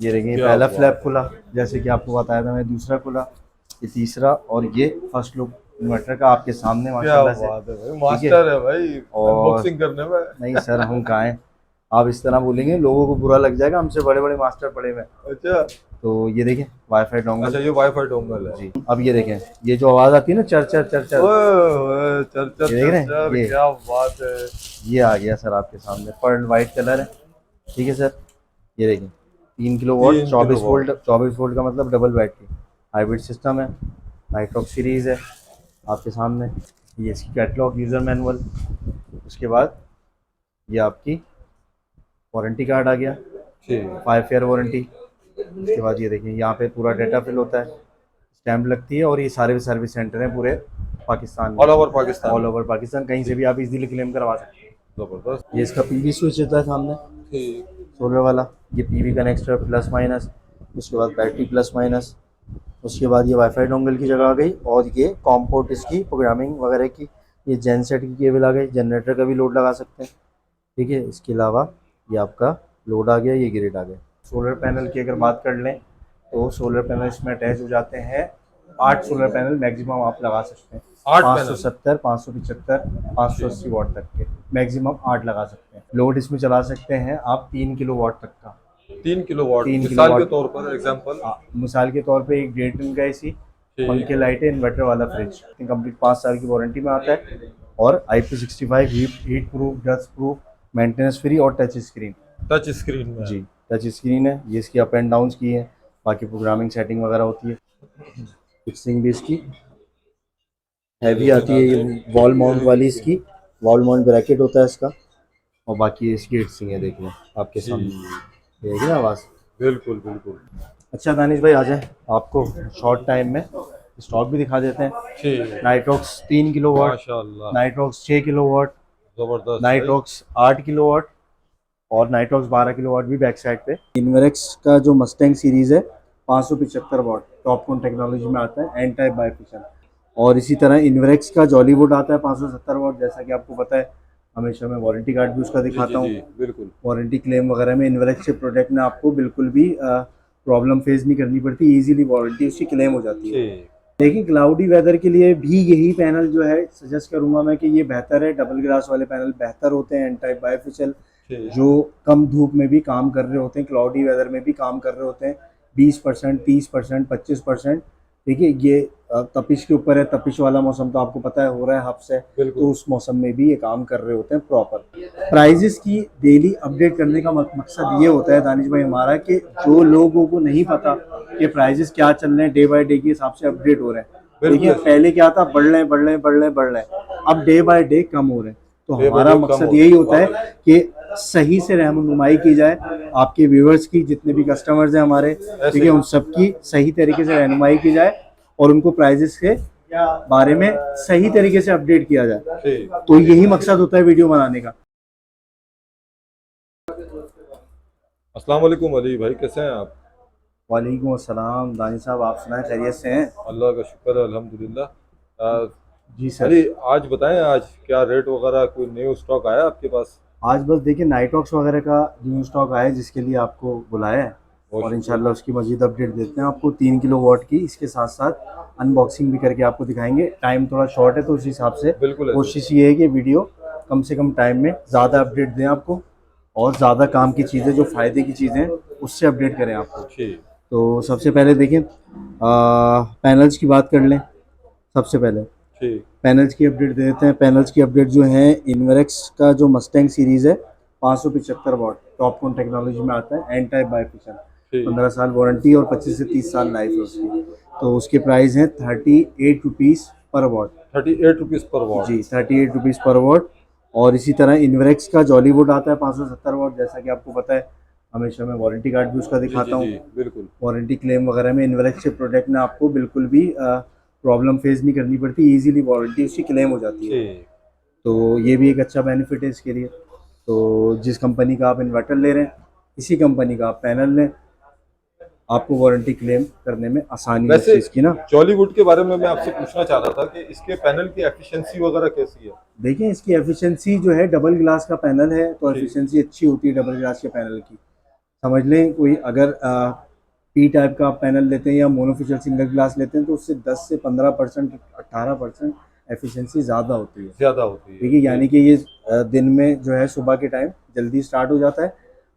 ये देखिए क्या पहला बात फ्लैप है। खुला, जैसे कि आपको बताया था मैं, दूसरा खुला, ये तीसरा, और ये फर्स्ट लुक इन्वर्टर का आपके सामने क्या माशाल्लाह से। बात है भाई, ठीक है। मास्टर है भाई और अनबॉक्सिंग करने में। नहीं सर, हम कहाँ हैं, आप इस तरह बोलेंगे लोगों को बुरा लग जाएगा, हमसे बड़े बड़े मास्टर पड़े हुए हैं। अच्छा। तो ये देखें वाईफाई डोंगल। अच्छा, ये वाईफाई डोंगल है। जी, अब ये देखें, ये जो आवाज़ आती है ना, चर चर चर चर, ओए ओए, चल चल ये देख चल रहे हैं, चल, ये क्या बात है। ये आ गया सर आपके सामने, पर्ल वाइट कलर है। ठीक है सर, ये देखिए 3 kilo watt, 3 kilo 24 volt, 24 volt का मतलब डबल बैटरी, हाइब्रिड सिस्टम है, नाइट्रॉक्स सीरीज़ है आपके सामने। ये इसकी कैटलॉग, यूज़र मैनुअल, उसके बाद ये आपकी वारंटी कार्ड आ गया, ठीक। 5 ईयर वारंटी। उसके बाद ये देखिए यहाँ पे पूरा डाटा फिल होता है, स्टैम्प लगती है, और ये सारे सर्विस सेंटर हैं पूरे पाकिस्तान में, ऑल ओवर पाकिस्तान ऑल में। ओवर पाकिस्तान, कहीं से ठीक। भी आप इजीली क्लेम करवा सकते हैं। जबरदस्त। ये इसका पीवी स्विच होता है सामने, ठीक। सोलर वाला, ये पीवी कनेक्टर प्लस माइनस, उसके बाद बैटरी प्लस माइनस, उसके बाद ये वाईफाई डोंगल की जगह आ गई, और ये कॉम पोर्ट इसकी प्रोग्रामिंग वगैरह की, ये जेन सेट की केबल आ गई, जनरेटर का भी लोड लगा सकते हैं। ठीक है, इसके अलावा ये आपका लोड आ गया, ये ग्रिड आ गया। सोलर पैनल की अगर बात कर लें, तो सोलर पैनल इसमें अटैच हो जाते हैं, 8 सोलर पैनल मैक्सिमम आप लगा सकते हैं, 8 पैनल। 570, 575, 580 वाट तक के मैक्सिमम 8 लगा सकते हैं। लोड इसमें चला सकते हैं आप 3 किलो वाट तक का। 3 किलो वाट, 3 किलो मिसाल के वाट तौर पर एग्जांपल। मिसाल के तौर पे एक 1.5 टन का एसी, ठीक। पंखे, लाइटें, इन्वर्टर वाला फ्रिज, कंप्लीट 5 साल की वारंटी में आता है, और IP65 heat proof, dust proof, maintenance free, और टच स्क्रीन। टच स्क्रीन में है। जी, टच स्क्रीन है, ये इसकी अप एंड डाउन की है, बाकी प्रोग्रामिंग सेटिंग वगैरह होती है। फिक्सिंग भी इसकी ये हैवी देखिए आती है, नाज़रीन, ये वॉल ये माउंट भी वाली देखिए। इसकी, वॉल माउंट ब्रैकेट होता है इसका, और बाकी इसकी हिट्सिंग है, देखिए आपके जी। सामने, देखिए ना आवाज़। बिल्कुल बिल्कुल। अच्छा दानिश भाई, आ जाए, आपको शॉर्ट टाइम में स्टॉक भी दिखा देते हैं। ठीक। नाइट्रॉक्स 3 किलो वाट, माशाल्लाह। नाइट्रॉक्स 6 किलो वाट, जबरदस्त भाई। नाइट्रॉक्स 8 किलो वाट, और नाइट्रॉक्स 12 किलो वाट भी बैक साइड पे। इन्वेरेक्स का जो मस्टैंग सीरीज़ है, 575 वाट, टॉपकॉन टेक्नोलॉजी में आता है, एन टाइप बाइफिशन। और इसी तरह इन्वेरेक्स का जॉलीवुड आता है 570 वाट, जैसा कि आपको पता है, हमेशा मैं वारंटी कार्ड भी उसका जी जी दिखाता हूँ। जी, बिल्कुल। वारंटी क्लेम वगैरह में इन्वेरेक्स के प्रोडक्ट में आपको बिल्कुल भी प्रॉब्लम फेस नहीं करनी पड़ती, ईजिली वारंटी उसकी क्लेम हो जाती है। ठीक। लेकिन क्लाउडी वेदर के लिए भी यही पैनल जो है सजेस्ट करूंगा मैं, कि ये बेहतर है, डबल ग्लास वाले पैनल बेहतर होते हैं, एन टाइप बाइफिशियल, ठीक। जो कम धूप में भी काम कर रहे होते हैं, क्लाउडी वेदर में भी काम कर रहे होते हैं, 20%, 30%, 25%। देखिए ये तपिश के ऊपर है, तपिश वाला मौसम तो आपको पता है हो रहा है हफ्स है, बिल्कुल। तो उस मौसम में भी ये काम कर रहे होते हैं प्रॉपर। प्राइजेस की डेली अपडेट करने का मकसद ये होता है दानिश भाई हमारा, कि जो लोगों को नहीं पता कि प्राइजेस क्या चल रहे हैं, डे बाय डे के हिसाब से अपडेट हो रहे हैं। बिल्कुल देखिए ऐसे। पहले क्या था, बढ़ रहे हैं बढ़ रहे हैं बढ़ रहे हैं बढ़ रहे हैं, अब डे बाय डे कम हो रहे हैं। तो डे बाय हमारा डे कम मकसद हो यही रहे हैं, होता है वाकई। कि सही से रहनुमाई की जाए, आपके व्यूअर्स की, जितने भी कस्टमर्स हैं हमारे, ठीक ऐसे है, ही। उन सबकी सही तरीके से रहनुमाई की जाए, और उनको प्राइजेस के बारे में सही तरीके से अपडेट किया जाए। ठीक। तो यही मकसद होता है वीडियो बनाने का। अस्सलाम वालेकुम अली भाई, कैसे हैं आप? वालेकुम अस्सलाम दानी साहब, आप सुनाए, खैरियत से हैं? अल्लाह का शुक्र है, अल्हम्दुलिल्लाह। जी सर। अली, आज बताएं, आज क्या रेट वगैरह, कोई न्यू स्टॉक आया आपके पास? आज बस देखिए नाइटॉक्स वगैरह का न्यू स्टॉक आया है, जिसके लिए आपको बुलाया है, बहुत और शुक्र। इंशाल्लाह उसकी मजीद अपडेट देते हैं आपको, 3 किलो वाट की, इसके साथ साथ अनबॉक्सिंग भी करके आपको दिखाएंगे। टाइम थोड़ा शॉर्ट है, तो उस हिसाब से बिल्कुल ऐसे। कोशिश ये है कि वीडियो कम से कम टाइम में ज़्यादा अपडेट दें आपको, और ज़्यादा काम की चीज़ें, जो फ़ायदे की चीज़ें हैं, उससे अपडेट करें आपको। ठीक। तो सबसे पहले देखें, पैनल्स की बात कर लें। सबसे पहले ठीक। पैनल्स की अपडेट दे देते हैं। पैनल्स की अपडेट जो है, इन्वेरेक्स का जो मस्टैंग सीरीज़ है, 575 वाट, टॉपकॉन टेक्नोलॉजी में आता है, एन टाइप बाइफिशन, ठीक। 15 साल वारंटी, और 25 से 30 साल लाइफ है उसकी। तो उसके प्राइस हैं 38 रुपीज़ पर वाट। 38 रुपीज़ पर वाट। जी, 38 रुपीज़ पर वाट। और इसी तरह इन्वेरेक्स का जॉलीवुड आता है 570 वाट, जैसा कि आपको पता है, हमेशा मैं वारंटी कार्ड भी उसका जी जी दिखाता हूँ। जी, बिल्कुल। वारंटी क्लेम वगैरह में इन्वेरेक्स के प्रोडक्ट में आपको बिल्कुल भी प्रॉब्लम फेस नहीं करनी पड़ती, इजीली वारंटी उसकी क्लेम हो जाती है। ठीक। तो ये भी एक अच्छा बेनिफिट है इसके लिए। तो जिस कंपनी का आप इन्वर्टर ले रहे हैं, इसी कंपनी का आप पैनल लें, आपको वारंटी क्लेम करने में आसानी है उस वैसे चीज़ की ना। जॉलीवुड के बारे में मैं आपसे पूछना चाह रहा था कि इसके पैनल की एफिशिएंसी वगैरह कैसी है? देखिए इसकी एफिशिएंसी जो है, डबल ग्लास का पैनल है, तो ठीक। एफिशिएंसी अच्छी होती है डबल ग्लास के पैनल की। समझ लें कोई अगर पी टाइप का आप पैनल लेते हैं या मोनोफिशियल सिंगल ग्लास लेते हैं तो उससे 10 से 15% 18% एफिशिएंसी ज़्यादा होती है। ज्यादा होती है। ठीक है, यानी कि ये दिन में जो है सुबह के टाइम जल्दी स्टार्ट हो जाता है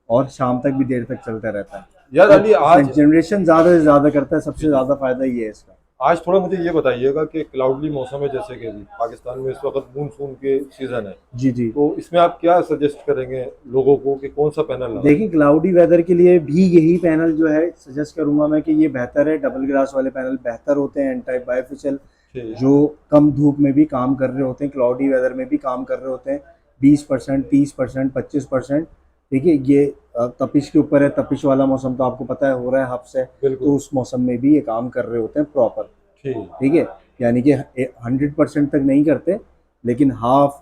और शाम तक भी देर तक चलता रहता है। यार अली आज जनरेशन ज़्यादा से ज़्यादा करता है, सबसे ज़्यादा फायदा ये है इसका। आज थोड़ा मुझे ये बताइएगा कि क्लाउडली मौसम है, जैसे कि अभी पाकिस्तान में इस वक्त मानसून के सीजन है, जी जी। तो इसमें आप क्या सजेस्ट करेंगे लोगों को कि कौन सा पैनल लगाएं? देखिए, क्लाउडी वेदर के लिए भी यही पैनल जो है सजेस्ट करूंगा मैं कि ये बेहतर है। डबल ग्लास वाले पैनल बेहतर होते हैं, एन टाइप बाइफेशियल, ठीक। जो कम धूप में भी काम कर रहे होते हैं, क्लाउडी वेदर में भी काम कर रहे होते हैं। 20%, 30%, 25%। ठीक है, ये तपिश के ऊपर है। तपिश वाला मौसम तो आपको पता है हो रहा है हब से, बिल्कुल। तो उस मौसम में भी ये काम कर रहे होते हैं प्रॉपर। ठीक। ठीक है, यानी कि 100% तक नहीं करते, लेकिन हाफ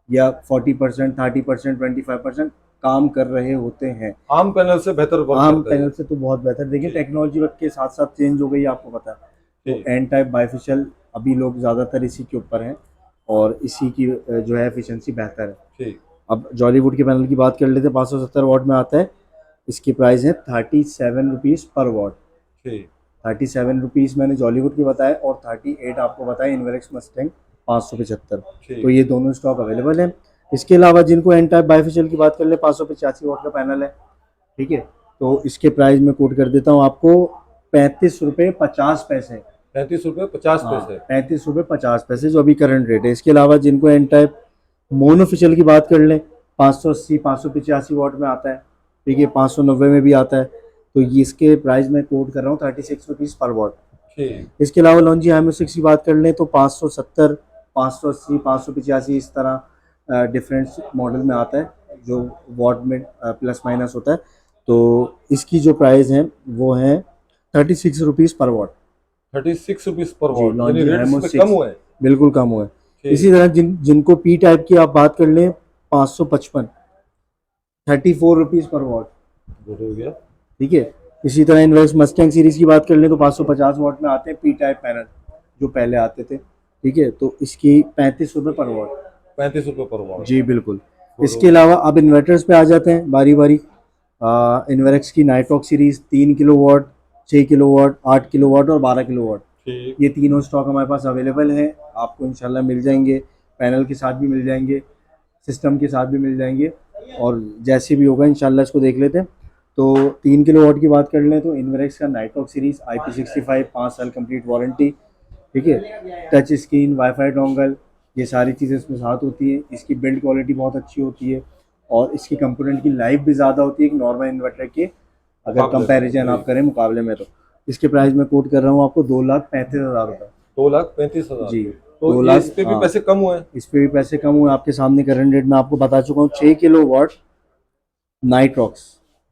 या 40%, 30%, 25% काम कर रहे होते हैं। आम पैनल से बेहतर वर्क आम करता है पैनल से तो बहुत बेहतर। देखिए, टेक्नोलॉजी वक्त के साथ साथ चेंज हो गई, आपको पता है। तो ठीक। एन टाइप बाइफेशियल अभी लोग ज़्यादातर इसी के ऊपर हैं और इसी की जो है एफिशिएंसी बेहतर है। ठीक। अब जॉलीवुड के पैनल की बात कर लेते हैं। 570 वॉट में आता है। इसकी प्राइस है 37 रुपीज़ पर वॉट। ठीक। 37 रुपीज़ मैंने जॉलीवुड के बताया और 38 आपको बताया इन्वेरेक्स मस्टैंग 575। ठीक। तो ये दोनों स्टॉक अवेलेबल हैं। इसके अलावा जिनको एन टाइप बाइफेशियल की बात कर ले, 585 वॉट का पैनल है। ठीक है, तो इसके प्राइस में कोट कर देता हूँ आपको 35 रुपये 50 पैसे। 35 रुपये 50 पैसे। 35 रुपये 50 पैसे जो अभी करंट रेट है। इसके अलावा जिनको एन टाइप मोनोफिशियल की बात कर लें, 580 585 वॉट में आता है। ठीक है, 590 में भी आता है। तो ये इसके प्राइस में कोट कर रहा हूँ 36 रुपीज़ पर वॉट। ठीक। इसके अलावा लॉन्जी IMO6 की बात कर लें तो 570, 580, 585 इस तरह डिफरेंट मॉडल में आता है, जो वॉट में प्लस माइनस होता है। तो इसकी जो प्राइस है वो है 36 रुपीज़ पर what. 36 rupees per ji, what, यानी लॉन्जी रेट इसमें IMO6 कम हुआ है। बिल्कुल कम हुआ है। ठीक। इसी तरह जिनको पी टाइप की आप बात कर लें, 555, 34 रुपीज़ पर वॉट। गुड हो गया। ठीक है, इसी तरह इन्वेस्ट मस्टैंग सीरीज की बात कर लें तो 550 वॉट में आते हैं पी टाइप पैनल, जो पहले आते थे। ठीक है, तो इसकी 35 रुपये पर वॉट। 35 रुपये पर वॉट। जी बिल्कुल। इसके अलावा अब इन्वर्टर्स पे आ जाते हैं बारी बारी। इन्वेरेक्स की नाइट्रॉक सीरीज 3 किलोवाट, 6 किलोवाट, 8 किलोवाट और 12 किलोवाट, ठीक। ये तीनों स्टॉक हमारे पास अवेलेबल हैं। आपको इंशाल्लाह मिल जाएंगे, पैनल के साथ भी मिल जाएंगे, सिस्टम के साथ भी मिल जाएंगे, और जैसे भी होगा इंशाल्लाह इसको देख लेते हैं। तो 3 किलोवाट की बात कर लें तो इन्वेरेक्स का नाइट्रॉक सीरीज IP65 5 साल कंप्लीट वारंटी। ठीक है, टच स्क्रीन, वाईफाई डोंगल, ये सारी चीज़ें इसमें साथ होती हैं। इसकी बिल्ड क्वालिटी बहुत अच्छी होती है और इसकी कंपोनेंट की लाइफ भी ज़्यादा होती है कि नॉर्मल इन्वर्टर के अगर कंपैरिजन आप करें मुकाबले में। तो इसके प्राइस में कोट कर रहा हूँ आपको 2,35,000 रुपये। 2,35,000। जी, तो 2 ये लाख, इस पे भी हाँ, पैसे कम हुए हैं। इस पे भी पैसे कम हुए। आपके सामने करंट रेट में आपको बता चुका हूँ। 6 किलोवाट नाइट्रॉक्स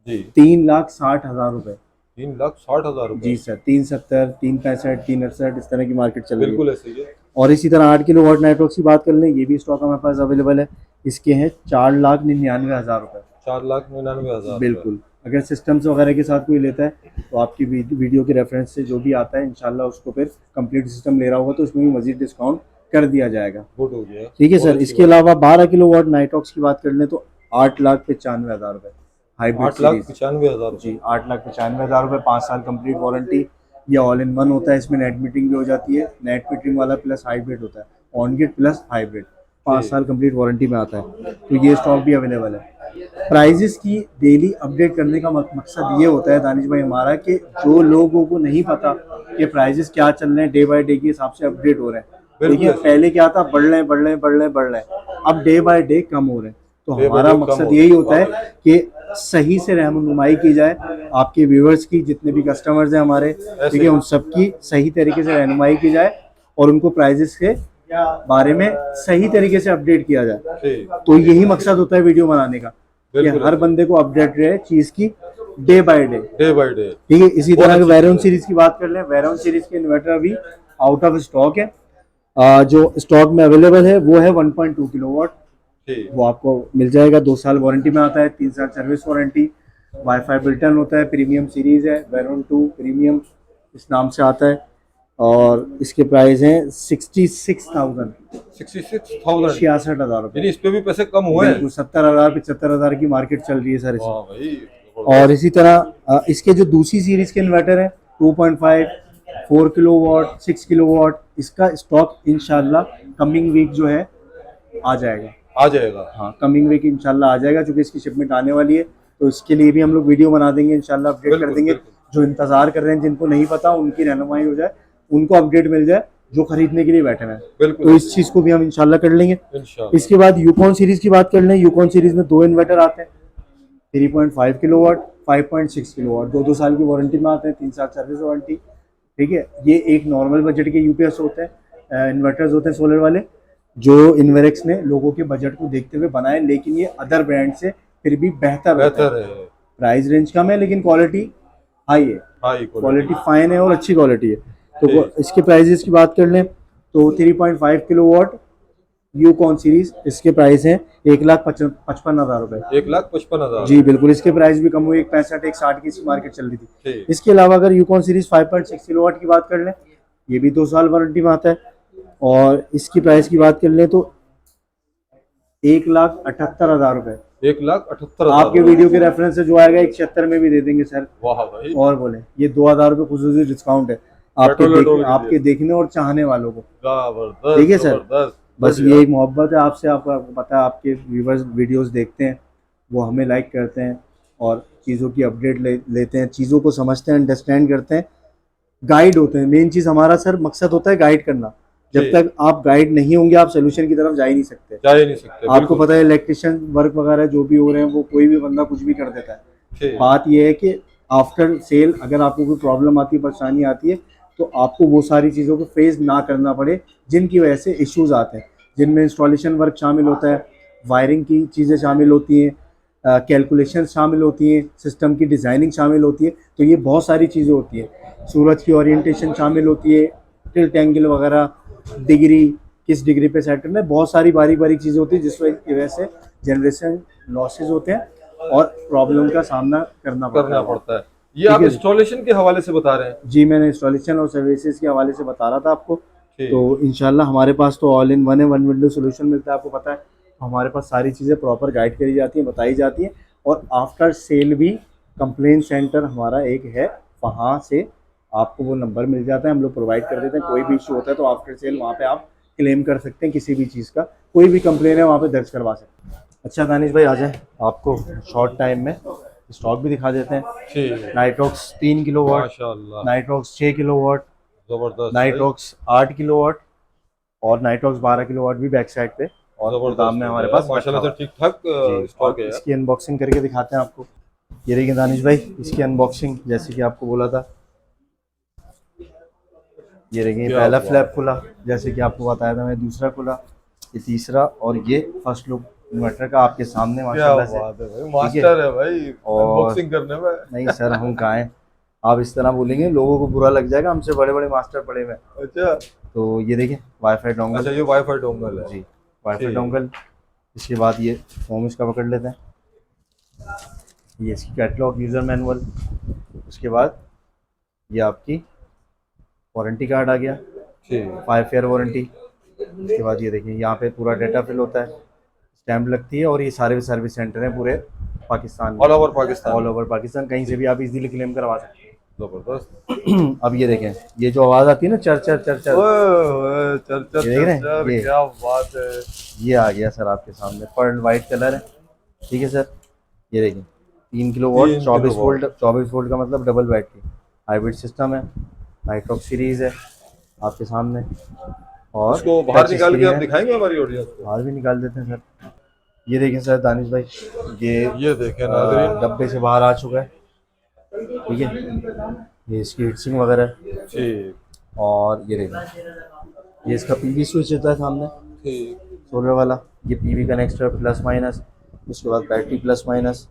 जी। 3,60,000 रुपये। 3,60,000 रुपये। जी सर, 370, 365, 368 इस तरह की मार्केट चल रही है। बिल्कुल ऐसे ही है। और इसी तरह 8 किलोवाट नाइट्रॉक्स की बात कर लें, ये भी स्टॉक हमारे पास अवेलेबल है। इसके हैं 4,99,000 रुपये। 4,99,000। बिल्कुल। अगर सिस्टम्स वगैरह के साथ कोई लेता है तो आपकी वीडियो के रेफरेंस से जो भी आता है इंशाल्लाह उसको फिर कंप्लीट सिस्टम ले रहा होगा तो उसमें भी मजीद डिस्काउंट कर दिया जाएगा। गुड हो गया। ठीक है बहुत सर। अच्छी इसके बात। अलावा 12 किलोवाट नाइट्रॉक्स की बात कर लें तो 8,95,000 रुपये हाइब्रिड सीरीज। 8,95,000 रुपये। जी, 8,95,000 रुपये, 5 साल कंप्लीट वारंटी। ये ऑल इन वन होता है, इसमें नेट मीटिंग भी हो जाती है। नेट मीटिंग वाला प्लस हाइब्रिड होता है, ऑन गेट प्लस हाइब्रिड, 5 साल कंप्लीट वारंटी में आता है। तो ये स्टॉक भी अवेलेबल है। प्राइजेस की डेली अपडेट करने का मकसद ये होता है दानिश भाई हमारा कि जो लोगों को नहीं पता कि प्राइजेस क्या चल रहे हैं, डे बाय डे के हिसाब से अपडेट हो रहे हैं। देखिए, पहले क्या था, बढ़ रहे हैं, अब डे बाय डे कम हो रहे हैं। तो हमारा मकसद यही होता है कि सही से रहनुमाई की जाए आपके व्यूअर्स की, जितने भी कस्टमर्स हैं हमारे, ठीक है, उन सबकी सही तरीके से रहनुमाई की जाए और उनको प्राइजेस के बारे में सही तरीके से अपडेट किया जाए। तो यही मकसद होता है वीडियो बनाने का कि हर बंदे को अपडेट रहे चीज की डे बाय डे। ठीक है। इसी तरह वेरोन सीरीज की बात कर लें, वेरोन सीरीज के इन्वर्टर अभी आउट ऑफ स्टॉक है। जो स्टॉक में अवेलेबल है वो है 1.2 किलोवाट। वो आपको मिल जाएगा, 2 साल वारंटी में आता है, 3 साल सर्विस वारंटी, वाईफाई बिल्टन होता है, प्रीमियम सीरीज है, वेरोन 2 प्रीमियम इस नाम से आता है। और इसके प्राइस हैं 66,000 66,000 रुपये। इस पे भी पैसे कम हुए हैं। 70,000 75,000 की मार्केट चल रही है सर। वाह भाई, और इसी तरह इसके जो दूसरी सीरीज के इन्वर्टर हैं 2.5, 4 किलोवाट, 6 किलोवाट, इसका स्टॉक इंशाल्लाह कमिंग वीक जो है आ जाएगा। आ जाएगा। हाँ, कमिंग वीक इंशाल्लाह आ जाएगा, क्योंकि इसकी शिपमेंट आने वाली है। तो इसके लिए भी हम लोग वीडियो बना देंगे इंशाल्लाह, अपडेट कर बिल्कुल देंगे। बिल्कुल जो इंतजार कर रहे हैं, जिनको नहीं पता, उनकी रहनुमाई हो जाए, उनको अपडेट मिल जाए, जो खरीदने के लिए बैठे हैं। बिल्कुल तो इस चीज़ को भी हम इंशाल्लाह कर लेंगे। इंशाल्लाह। इसके बाद यूकॉन सीरीज की बात कर लें। यूकॉन सीरीज में 2 इन्वर्टर आते हैं, 3.5 किलोवाट, 5.6 किलोवाट, 2 साल की वारंटी में आते हैं, 3 साल सर्विस वारंटी। ठीक है, ये एक नॉर्मल बजट के यूपीएस होते हैं, इन्वर्टर्स होते हैं सोलर वाले, जो इन्वेरेक्स ने लोगों के बजट को देखते हुए बनाए, लेकिन ये अदर ब्रांड से फिर भी बेहतर होता है। बेहतर है। प्राइस रेंज कम है, लेकिन क्वालिटी हाई है, हाई क्वालिटी फाइन है और अच्छी क्वालिटी है। तो ठीक। इसके प्राइजेस की बात कर लें तो 3.5 किलोवाट यूकॉन सीरीज, इसके प्राइस हैं 1,55,000 रुपए। 1,55,000। जी बिल्कुल, इसके प्राइस भी कम हुए, 1,65 1,60 की इसकी मार्केट चल रही थी। ठीक। इसके अलावा अगर यूकॉन सीरीज 5.6 किलोवाट की बात कर लें, ये भी 2 साल वारंटी में आता है, और इसकी प्राइस की बात कर लें तो 1,78,000 रुपए। 1,78,000 आपके वीडियो के रेफरेंस से जो आएगा 176 में भी दे देंगे सर। वाह भाई। और बोले ये 2,000 रुपए खुसूसी डिस्काउंट है आपके देखने और चाहने वालों को। जबरदस्त। ठीक है सर, जबरदस्त। बस ये एक मोहब्बत है आपसे, आपको पता है आपके व्यूवर्स वीडियोस देखते हैं, वो हमें लाइक करते हैं और चीज़ों की अपडेट लेते हैं, चीज़ों को समझते हैं, अंडरस्टैंड करते हैं, गाइड होते हैं। मेन चीज़ हमारा सर मकसद होता है गाइड करना। जब जी। तक आप गाइड नहीं होंगे, आप सोल्यूशन की तरफ जा ही नहीं सकते। जा ही नहीं सकते। आपको पता है इलेक्ट्रिशियन वर्क वगैरह जो भी हो रहे हैं, वो कोई भी बंदा कुछ भी कर देता है। ठीक। बात यह है कि आफ्टर सेल अगर आपको कोई प्रॉब्लम आती है, परेशानी आती है, तो आपको वो सारी चीज़ों को फेस ना करना पड़े जिनकी वजह से इश्यूज आते हैं, जिनमें इंस्टॉलेशन वर्क शामिल होता है, वायरिंग की चीज़ें शामिल होती हैं, कैलकुलेशन शामिल होती हैं, सिस्टम की डिज़ाइनिंग शामिल होती है। तो ये बहुत सारी चीज़ें होती हैं। सूरज की ओरिएंटेशन शामिल होती है, टिल्ट एंगल वगैरह, डिग्री किस डिग्री पे सेट करना है, बहुत सारी बारीक बारीक चीज़ें होती है, जिस वजह से जनरेशन लॉसेज होते हैं और प्रॉब्लम का सामना करना पड़ता है। ये आप इंस्टॉलेशन के हवाले से बता रहे हैं? जी, मैंने इंस्टॉलेशन और सर्विसेज के हवाले से बता रहा था आपको। तो इंशाल्लाह हमारे पास तो ऑल इन वन है, वन विंडो सोल्यूशन मिलता है, आपको पता है। हमारे पास सारी चीज़ें प्रॉपर गाइड करी जाती हैं, बताई जाती हैं, और आफ्टर सेल भी कंप्लेन सेंटर हमारा एक है, वहाँ से आपको वो नंबर मिल जाता है, हम लोग प्रोवाइड कर देते हैं। कोई भी इशू होता है तो आफ्टर सेल वहाँ पे आप क्लेम कर सकते हैं, किसी भी चीज़ का कोई भी कंप्लेन है वहाँ पे दर्ज करवा सकते हैं। अच्छा दानिश भाई, आ जाए, आपको शॉर्ट टाइम में स्टॉक भी दिखा देते हैं। नाइट्रॉक्स 3 किलोवाट, माशाल्लाह, नाइट्रॉक्स 6 किलोवाट, जबरदस्त, नाइट्रॉक्स 8 किलोवाट और नाइट्रॉक्स 12 किलोवाट भी बैक साइड पे और दाम में हमारे पास माशाल्लाह से ठीक ठाक स्टॉक है। इसकी अनबॉक्सिंग करके दिखाते हैं आपको। ये देखिए दानिश भाई, इसकी अनबॉक्सिंग जैसे कि आपको बोला था, ये देखिए पहला फ्लैप खुला, जैसे कि आपको बताया था मैं, दूसरा खुला, ये तीसरा, और ये फर्स्ट लुक इन्वर्टर का आपके सामने माशाल्लाह से। मास्टर है भाई अनबॉक्सिंग करने में। नहीं सर, हम कहाँ हैं, आप इस तरह बोलेंगे लोगों को बुरा लग जाएगा, हमसे बड़े बड़े मास्टर पड़े हुए। अच्छा, तो ये देखिए वाईफाई डोंगल। अच्छा, ये वाईफाई डोंगल है जी, वाईफाई डोंगल। इसके बाद ये फॉर्म इसका पकड़ लेते हैं, ये इसकी कैटलॉग, यूज़र मैनुअल। उसके बाद ये आपकी वारंटी कार्ड आ गया, 5 ईयर वारंटी। उसके बाद ये देखिए यहाँ पे पूरा डेटा फिल होता है, स्टैम्प लगती है, और ये सारे सर्विस सेंटर हैं पूरे पाकिस्तान में, all over Pakistan, all over Pakistan, कहीं से भी आप इजीली क्लेम करवा सकते हैं। जबरदस्त। अब ये देखें, ये जो आवाज़ आती है ना, चर चर चर चर, ये देख रहे हैं, क्या बात है, ये आ गया सर आपके सामने, पर्ल वाइट कलर है। ठीक है सर, ये देखिए 3 किलोवाट, 24 वोल्ट का मतलब डबल बैटरी, हाइब्रिड सिस्टम है, नाइट्रॉक्स सीरीज है आपके सामने। और इसको बाहर निकाल के आप दिखाएंगे हमारी ऑडियंस को? बाहर भी निकाल देते हैं सर। ये देखें सर दानिश भाई, ये देखें नाज़रीन, डब्बे से बाहर आ चुका है। ठीक है, ये इसकी हीटसिंग वगैरह, ठीक, और ये देखें, ये इसका पीवी स्विच होता है सामने, ठीक, सोलर वाला, ये पीवी कनेक्टर प्लस माइनस, उसके बाद बैटरी प्लस माइनस,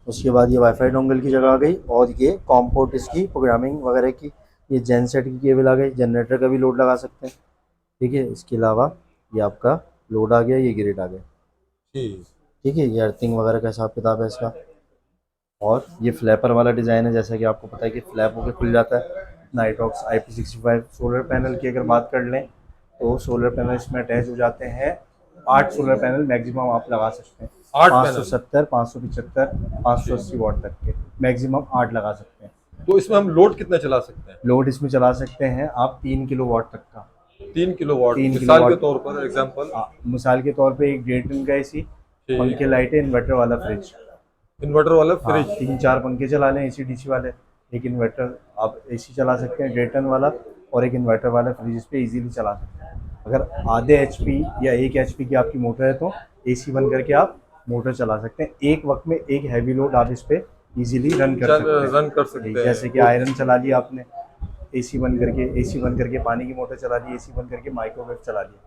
उसके बाद ये वाईफाई डोंगल की जगह आ गई, और ये कॉम्पोर्ट इसकी प्रोग्रामिंग वगैरह की, ये जेनसेट की केबल आ गई, जनरेटर का भी लोड लगा सकते हैं। ठीक है, इसके अलावा ये आपका लोड आ गया, ये ग्रिड आ गया। ठीक है, ये अर्थिंग वगैरह का हिसाब किताब है इसका। और ये फ्लैपर वाला डिज़ाइन है, जैसा कि आपको पता है कि फ्लैप होकर खुल जाता है। नाइट्रॉक्स IP65 सोलर पैनल की अगर बात कर लें तो सोलर पैनल इसमें अटैच हो जाते हैं, 8 सोलर पैनल मैक्सिमम आप लगा सकते हैं। 8 पैनल। 570, 575, 580 वॉट तक के, मैक्सिमम 8 लगा सकते हैं। तो इसमें हम लोड कितना चला सकते हैं? लोड इसमें चला सकते हैं आप 3 किलोवाट तक का। 3 किलोवाट 3 मिसाल के किलोवाट तौर पर एग्जांपल। मिसाल के तौर पे एक 1.5 टन का एसी, ठीक। पंखे, लाइटें, इन्वर्टर वाला फ्रिज। इन्वर्टर वाला हाँ, फ्रिज। 3-4 पंखे चला लें एसी डीसी वाले, एक इन्वर्टर आप एसी चला सकते हैं 1.5 टन वाला, और एक इन्वर्टर वाला फ्रिज इस पे इजीली चला सकते हैं। अगर आधे एचपी या 1 एचपी की आपकी मोटर है तो एसी बंद करके आप मोटर चला सकते हैं। एक वक्त में एक हैवी लोड आप इस पे इजीली रन कर सकते हैं। जैसे कि आयरन चला लिया आपने, एसी बंद करके पानी की मोटर चला ली, एसी बंद करके माइक्रोवेव चला लिया,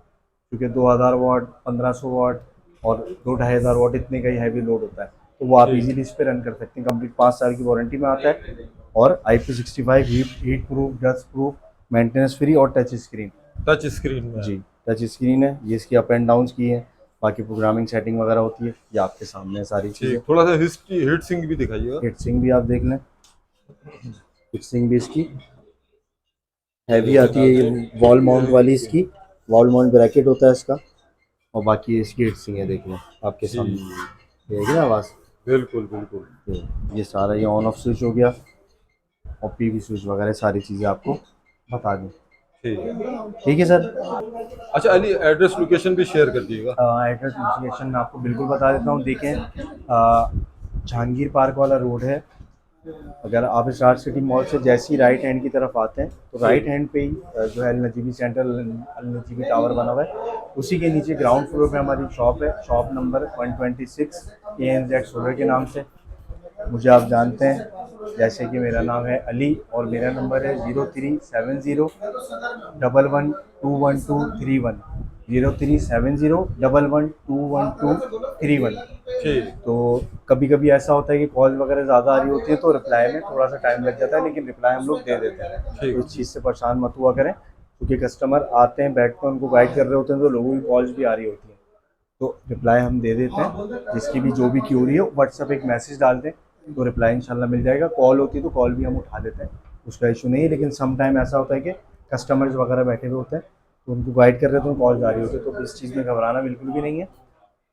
क्योंकि 2000 वाट, 1500 वाट और 2500 वाट इतने का ही हैवी लोड होता है, तो वो आप इजीली इस पे रन कर सकते हैं। कंप्लीट 5 साल की वारंटी में आता है, और IP65 heat proof, dust proof, maintenance free और टच स्क्रीन। टच स्क्रीन में जी, टच स्क्रीन है, ये इसकी अप एंड डाउन की है, बाकी प्रोग्रामिंग सेटिंग वगैरह होती है, ये आपके सामने है सारी चीज़ें। ठीक। थोड़ा सा हीट सिंक भी दिखाइएगा। हीट सिंक भी आप देख लें, हीट सिंक भी इसकी हैवी आती है, ये वॉल माउंट वाली, इसकी वॉल माउंट ब्रैकेट होता है इसका, और बाकी इसकी हीट सिंक है, देख लें आपके सामने, देख ना आवाज़। बिल्कुल बिल्कुल। ये सारा ये ऑन ऑफ स्विच हो गया, और पीवी स्विच वगैरह सारी चीज़ें आपको बता दूँ। ठीक है सर। अच्छा अली, एड्रेस लोकेशन भी शेयर कर दिएगा। एड्रेस लोकेशन मैं आपको बिल्कुल बता देता हूँ। देखें, जहांगीर पार्क वाला रोड है, अगर आप स्टार सिटी मॉल से जैसे ही राइट हैंड की तरफ आते हैं तो राइट हैंड पे ही जो है अल नजीबी सेंटर, अल नजीबी टावर बना हुआ है, उसी के नीचे ग्राउंड फ्लोर पे हमारी शॉप है, शॉप नंबर 126 ANZ सोलर के नाम से। मुझे आप जानते हैं, जैसे कि मेरा नाम है अली, और मेरा नंबर है 037011121231, 037011121231। ठीक। तो कभी कभी ऐसा होता है कि कॉल वगैरह ज़्यादा आ रही होती है, तो रिप्लाई में थोड़ा सा टाइम लग जाता है, लेकिन रिप्लाई हम लोग दे देते हैं। तो इस चीज़ से परेशान मत हुआ करें, क्योंकि कस्टमर आते हैं, बैठते हैं, उनको गाइड कर रहे होते हैं, तो लोगों की कॉल्स भी आ रही होती हैं, तो रिप्लाई हम दे देते हैं। जिसकी भी जो भी क्यूरी हो, व्हाट्सएप एक मैसेज डाल दें तो रिप्लाई इंशाल्लाह मिल जाएगा। कॉल होती है तो कॉल भी हम उठा लेते हैं, उसका इशू नहीं है, लेकिन सम टाइम ऐसा होता है कि कस्टमर्स वगैरह बैठे हुए होते हैं, तो उनको गाइड कर रहे होते हैं, कॉल जा रही होती है, तो इस चीज़ में घबराना बिल्कुल भी नहीं है।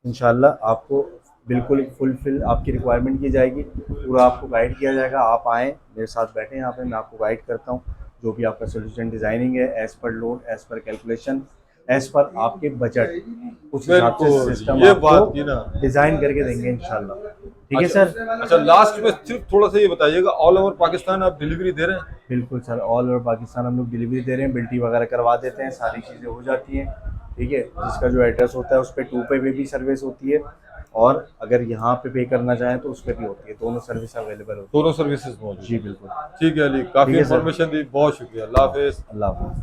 इंशाल्लाह आपको बिल्कुल फुलफिल आपकी रिक्वायरमेंट की जाएगी, पूरा आपको गाइड किया जाएगा। आप आएँ, मेरे साथ बैठें यहाँ पे, मैं आपको गाइड करता हूँ, जो भी आपका सोल्यूशन डिज़ाइनिंग है, as per load, as per calculation, as per आपके बजट, उस हिसाब से सिस्टम आपको डिज़ाइन करके देंगे इंशाल्लाह। ठीक है सर। अच्छा लास्ट में सिर्फ थोड़ा सा ये बताइएगा, ऑल ओवर पाकिस्तान आप डिलीवरी दे रहे हैं? बिल्कुल सर, ऑल ओवर पाकिस्तान हम लोग डिलीवरी दे रहे हैं, बिल्टी वगैरह करवा देते हैं, सारी चीज़ें हो जाती हैं। ठीक है, जिसका जो एड्रेस होता है उस पर 2 पे भी सर्विस होती है, और अगर यहाँ पे करना चाहें तो उस पर भी होती है, दोनों सर्विस अवेलेबल होती है। दोनों सर्विसेज मौजूद। जी बिल्कुल। ठीक है अली, काफ़ी इन्फॉर्मेशन दी, बहुत शुक्रिया। अल्लाह हाफिज़। अल्लाह हाफिज़।